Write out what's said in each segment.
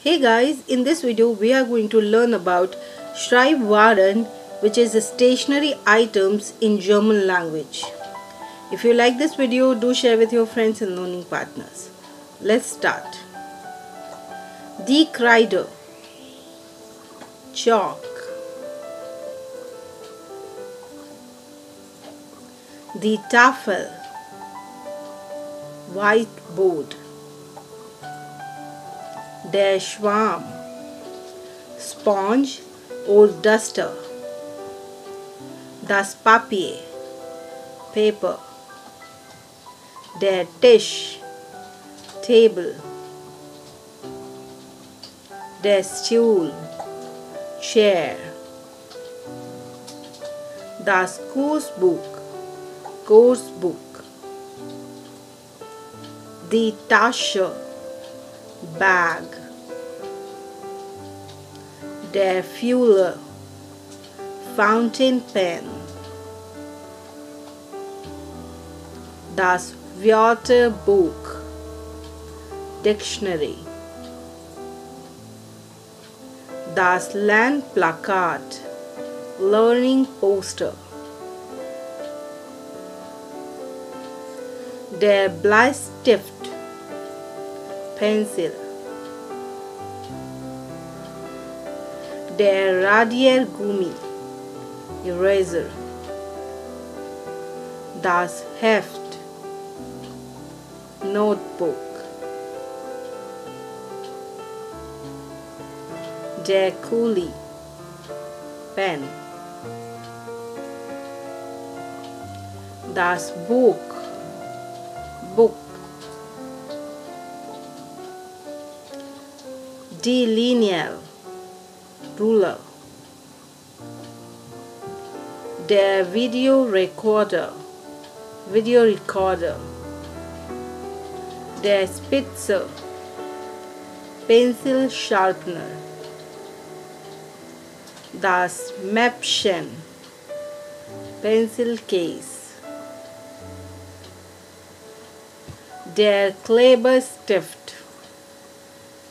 Hey guys, in this video we are going to learn about Schreibwaren, which is the stationery items in German language. If you like this video, do share with your friends and learning partners. Let's start. Die Kreide, chalk. Die Tafel, whiteboard. Der Schwamm, sponge or duster. Das Papier, paper. Der Tisch, table. Der Stuhl, chair. Das Kursbuch, coursebook. Die Tasche, bag. Der Fuller, fountain pen. Das Wörterbuch, dictionary. Das Lernplakat, learning poster. Der Bleistift, pencil. Der Radiergummi, eraser. Das Heft, notebook. Der Kuli, pen. Das Buch, book. Die Lineal, ruler. Der video recorder, Der Spitze, pencil sharpener. Das Mäppchen, pencil case. Der Kleberstift,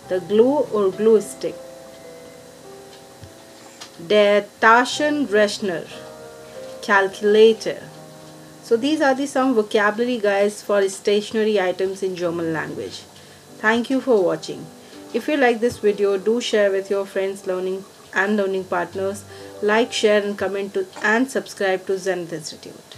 the glue or glue stick. Der Taschenrechner, calculator. So these are some vocabulary guys for stationery items in German language. Thank you for watching. If you like this video, do share with your friends learning partners. Like, share and comment and subscribe to Zenith Institute.